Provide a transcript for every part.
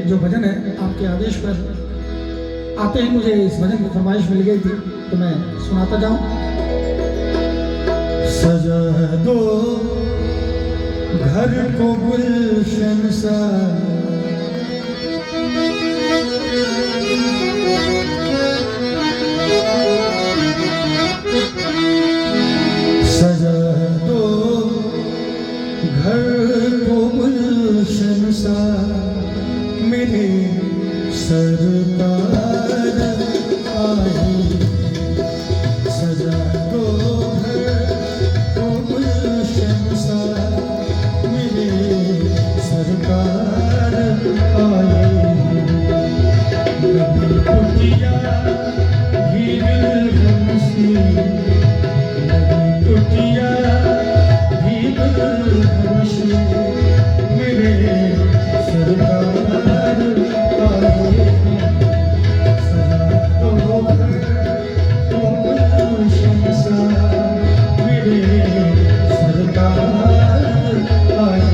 जो भजन है आपके आदेश पर आते ही मुझे इस भजन की फरमाइश मिल गई थी, तो मैं सुनाता जाऊं। सजा दो घर को गुलशन सा, सजा दो घर को गुलशन सा, मेरे सरकार आई। सजा दो घर को गुलशन सा, मेरे सरकार आई। कभी कुटिया भी दिलहंसी, कभी कुटिया भी दिलहंसी, मेरे सरकार आई। सजा दो घर को गुलशन सा, मेरे सरकार आई।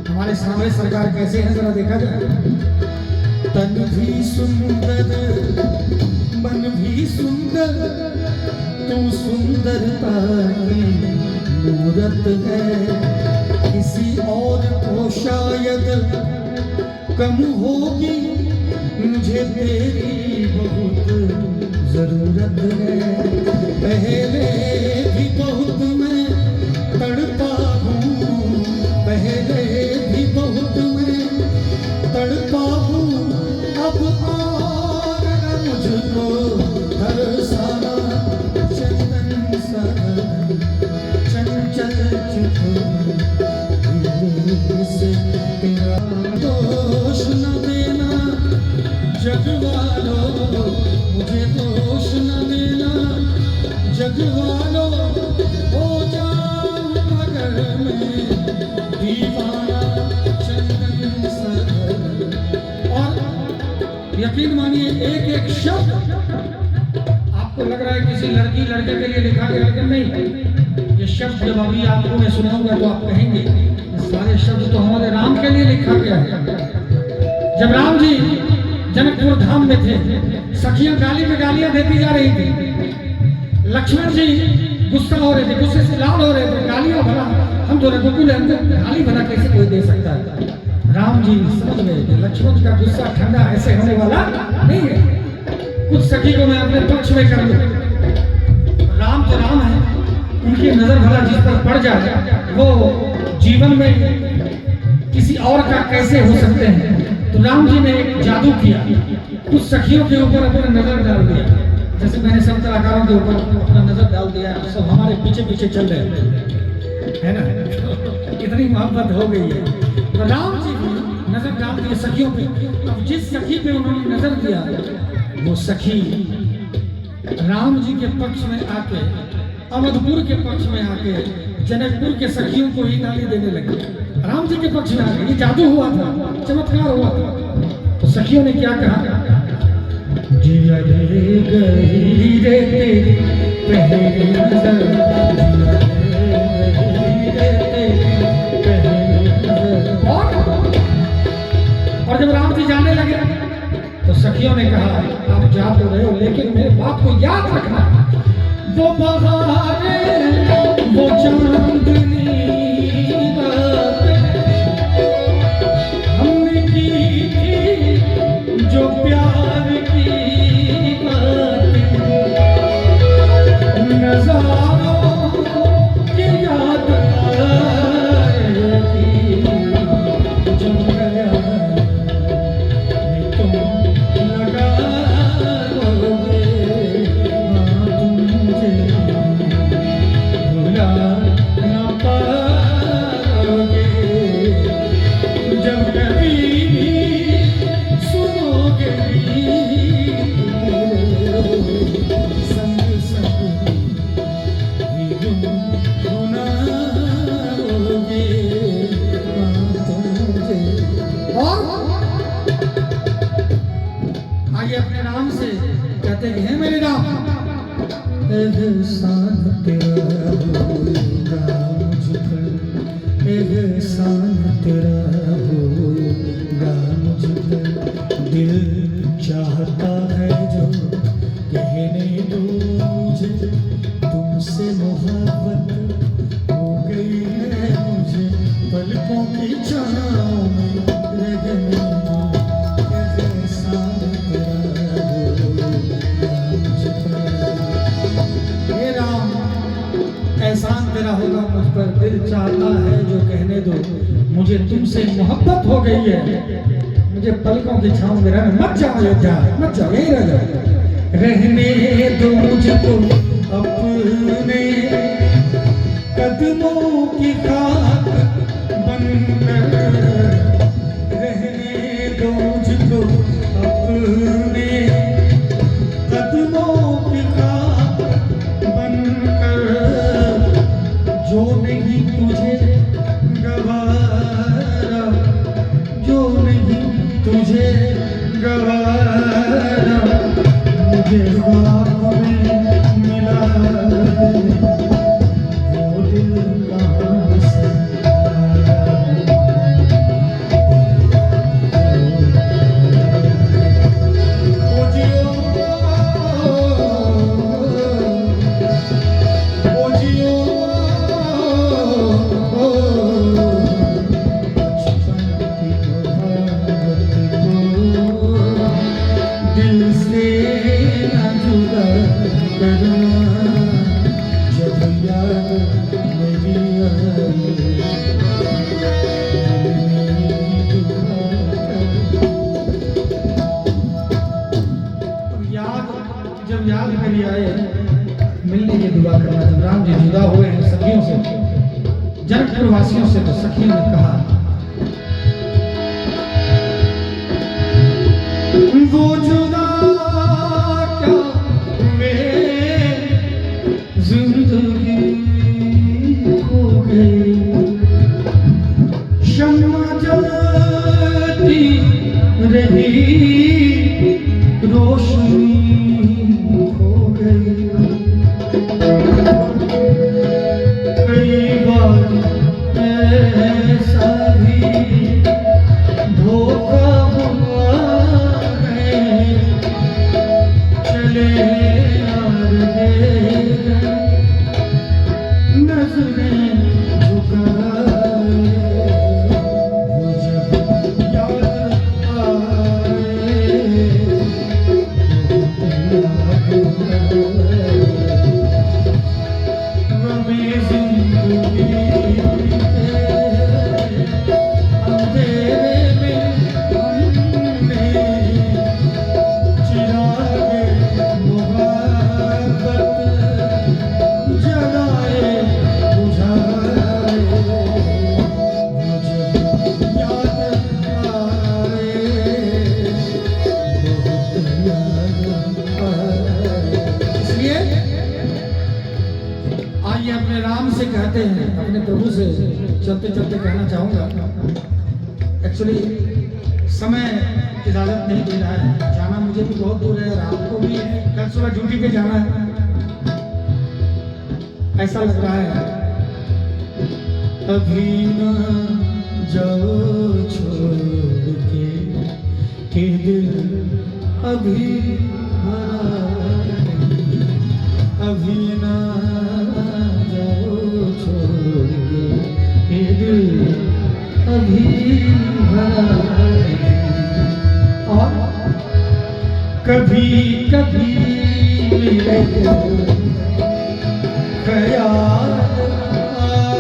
हमारे सामने सरकार कैसे है जरा देखा जाए। तन भी सुंदर मन भी सुंदर, तू सुंदरता की मूरत है। किसी और को शायद कम होगी, मुझे तेरी बहुत जरूरत है। पहले भी बहुत मैं तड़पा हूँ, पहले भी बहुत मैं तड़पा हूँ, अब और मुझको तरसाना। चंदन सा चंचल से तेरा दोष न देना जग वालों, मुझे दोष न देना जग वालों। हो जाऊं मगर मैं दीवाना चंदन सर। और यकीन मानिए एक एक शब्द आपको लग रहा है किसी लड़की लड़के के लिए लिखा गया, लेकिन नहीं। ये शब्द जब अभी आपको मैं सुनाऊंगा तो आप कहेंगे सारे शब्द तो हमारे राम के लिए लिखा गया है। जब राम जी जनकपुर धाम में थे, सखियां गाली में गालियां देती जा रही थी। लक्ष्मण जी गुस्सा हो रहे थे, गुस्से से लाल हो रहे थे, गालियां भरा हम तो रघुकुल है, हमको गाली भरा कैसे कोई दे सकता है। राम जी समझ गए कि लक्ष्मण का गुस्सा ठंडा ऐसे होने वाला नहीं है। कुछ सखी को मैं अपने पक्ष में कर लूं। राम तो राम है, उनकी नजर भला जिस पर पड़ जाए वो जीवन में किसी और का कैसे हो सकते हैं। तो राम जी ने एक जादू किया, कुछ सखियों के ऊपर अपना नजर डाल दिया, जैसे मैंने सब कलाकारों के ऊपर अपना नजर डाल दिया, सब हमारे पीछे पीछे चल रहे है ना। इतनी मोहब्बत हो गई है। तो राम जी भी नजर डाल दिए सखियों पे। अब जिस सखी पे उन्होंने नजर दिया वो सखी राम जी के पक्ष में आके, अवधपुर के पक्ष में आके जनकपुर के सखियों को ही गाली देने लगी। राम जी के पक्ष में आ गए। ये जादू हुआ था, चमत्कार हुआ था। तो सखियों ने क्या कहा, जिया रे गई रे तेरी पहली नजर, और जब राम जी जाने लगे तो सखियों ने कहा आप जा तो रहे हो लेकिन मेरे बात को याद रखना, वो बहारे वो चांदनी हमने की थी जो प्यार की बात, नजारों की याद आएगी जब गया तुम लगा लोगे, तुम मुझे भुला न पाओगे, जब कभी भी सुनोगे संग संग ही गुनगुनाओगे तुझे। और आइए अपने नाम से कहते हैं, हे मेरे नाम, एहसान तेरा होगा मुझ पर, एहसान तेरा होगा मुझ पर, दिल चाहता है जो कहने दो मुझे, तुमसे मोहब्बत हो गई है मुझे, पलकों की छाँव में रहने दो, एहसान तेरा होगा मुझ पर। हे राम, एहसान तेरा होगा मुझ पर, दिल चाहता है जो कहने दो मुझे, तुमसे मोहब्बत हो गई है मुझे, पलकों की छाँव में रहना, मत जाओ अयोध्या, मत जाओ, यहीं रह जाओ, रहने दो मुझको अपने कदमों की खाक बनकर, रहने दो मुझको अपने कदमों की खाक बनकर, जो नहीं तुझे गवारा, जो नहीं तुझे गवारा, मुझे ख्वाब में मिला वो दिल कहाँ से आया, ओ जियो ओ जियो बचपन की मोहब्बत को दिल से न जुदा करना, जब याद मेरी आए दिल मेरी दुआ करे। जब याद मेरी आए मिलने की दुआ करना। जब राम जी जुदा हुए हैं सखियों से, जनकपुर वासियों से, तो सखियों ने कहा वो जुदा क्या मेरे जिंदगी खो गई, शम्मा जलती रही रोशनी खो गई, कई बार ऐसा भी धोखा हुआ है, चले आ रहे नजरें झुकाए, वो जब इसलिए आइए अपने राम से कहते हैं, अपने प्रभु से चलते चलते कहना चाहूंगा। एक्चुअली समय इजाजत नहीं दे रहा है, जाना मुझे भी बहुत दूर है, रात को भी कल सुबह ड्यूटी पे जाना है। ऐसा लग रहा है अभी ना जाओ छोड़ के दिल अभी अभी ना जाओ छोड़ के दिल अभी और कभी कभी मेरे ख्याल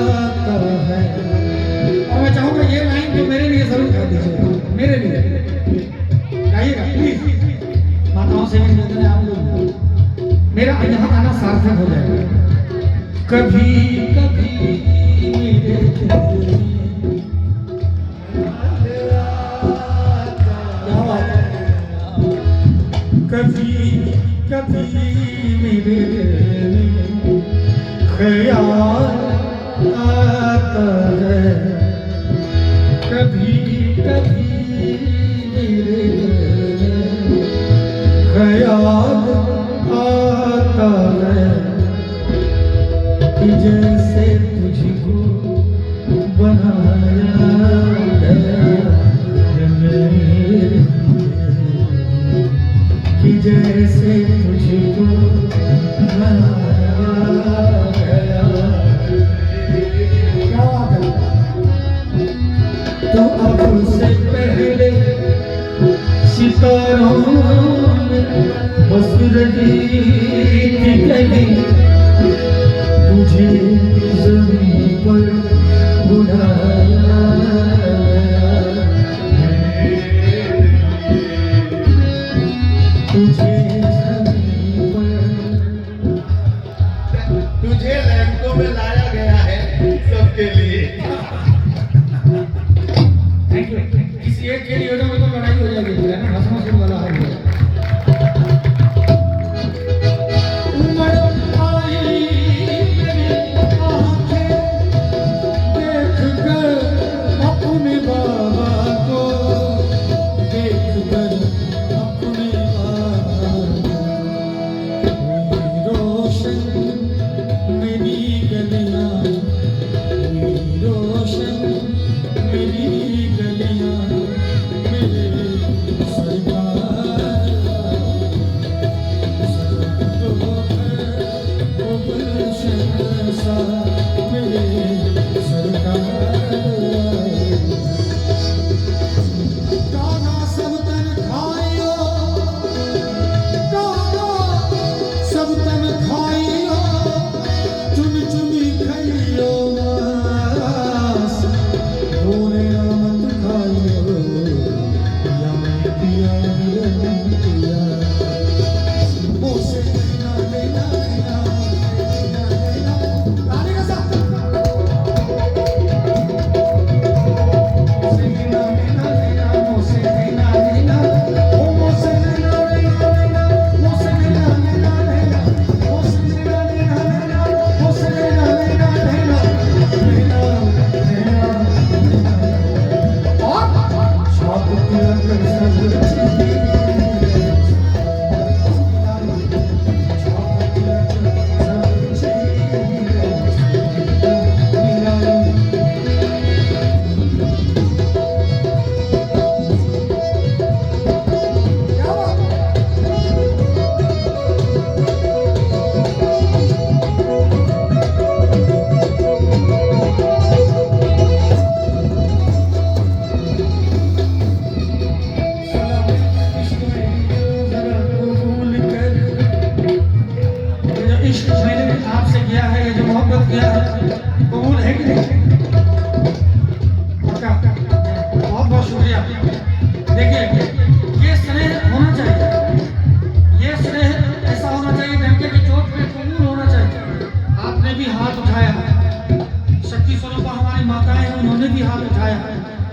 आता है। और मैं चाहूंगा ये लाइन तो मेरे लिए जरूर गा दीजिए, मेरे लिए गाइएगा प्लीज। माताओं से भी निवेदन है, आप लोग मेरा यहाँ आना सार्थक हो जाएगा। कभी कभी मेरे कभी कभी मेरे ख्याल आता है, कभी कभी मेरे ख्याल आता है कि जैसे तुझको बनाया गया मेरे, कि जैसे तुझको बनाया गया। तो अब से पहले सितारों में बस रही थी कहीं, तुझे ज़मीन पर बुलाया तुझे ज़मीन पर, तुझे लैंको में लाया गया है सबके लिए। Thank you. किसी एक के लिए हो जाए तो लड़ाई हो जाएगी, है ना, भस्मासुर वाला है।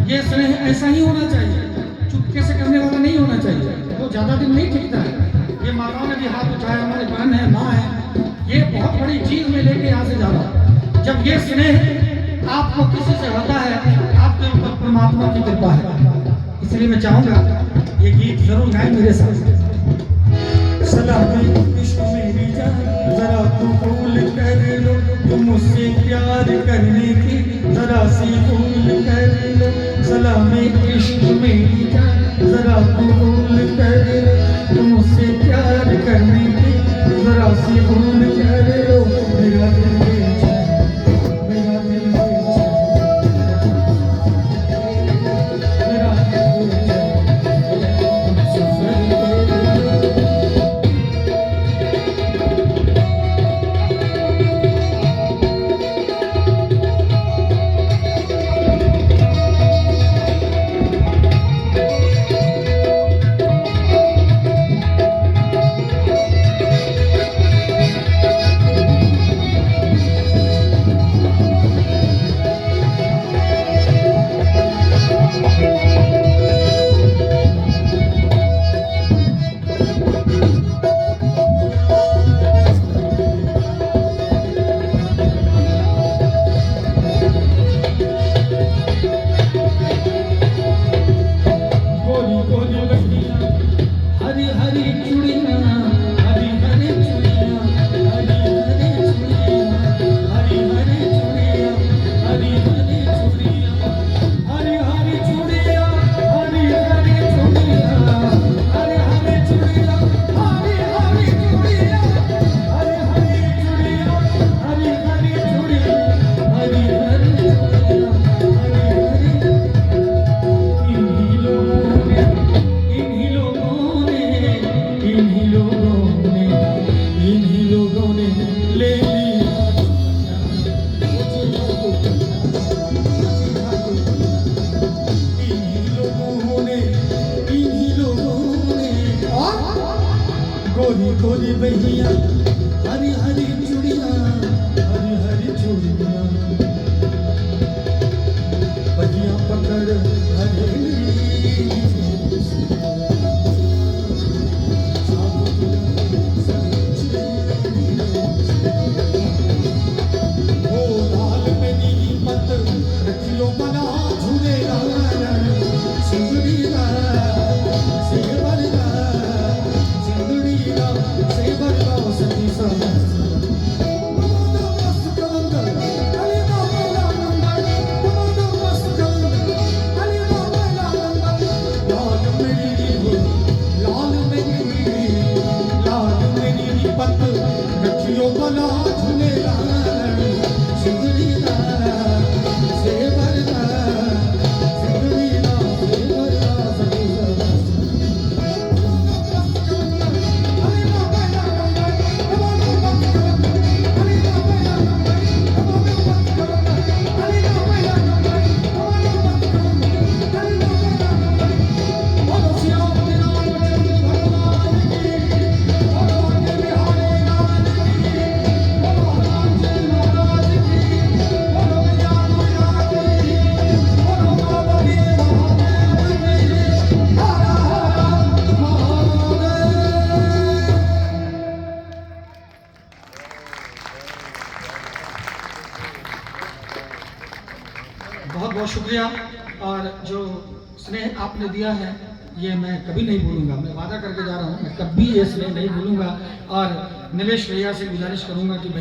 ये स्नेह ऐसा ही होना चाहिए, चुपके से करने वाला नहीं होना चाहिए, वो ज्यादा दिन नहीं टिकता। है। ये माताओं ने भी हाथ उठाया, हमारी बहन है, माँ है, ये बहुत बड़ी चीज में लेके यहाँ से जा रहा हूँ। जब ये स्नेह आपको किसी से होता है, आपके ऊपर परमात्मा की कृपा है। इसलिए मैं चाहूंगा ये गीत जरूर गाएं मेरे साथ। सलामी इश्क मेरी जान, जरा तू भूल कर लो, तुम मुझसे प्यार करने की जरा सी भूल कर लो। सलामी इश्क मेरी जान, जरा तू भूल कर लो, तुम मुझसे प्यार करने की जरा सी भूल कर लो। मेरा दिल बेचैन, मेरा दिल बेचैन, मेरा दिल बेचैन, सफर तेरे। हरी हरी चूड़ियां, हरी हरी चूड़ियां, हरी हरी चूड़ियां, हरी हरी चूड़ियां, हरी हरी चूड़ियां, हरी हरी चूड़ियां, हरी हरी चूड़ियां, हरी हरी चूड़ियां, हरी हरी चूड़ियां, हरी हरी चूड़ियां, हरी हरी चूड़ियां, हरी हरी चूड़ियां, हरी हरी। इन्हीं लोगों ने ले लिया। इन्हीं लोगों ने गोरी गोरी बहिया, हरी हरी चूड़ियां, हरी हरी चूड़ियां, बहिया पकड़ हरी बहुत बहुत शुक्रिया। और जो स्नेह आपने दिया है ये मैं कभी नहीं भूलूंगा। मैं वादा करके जा रहा हूँ, मैं कभी ये स्नेह नहीं भूलूंगा। और निलेश भैया से गुजारिश करूंगा कि भैया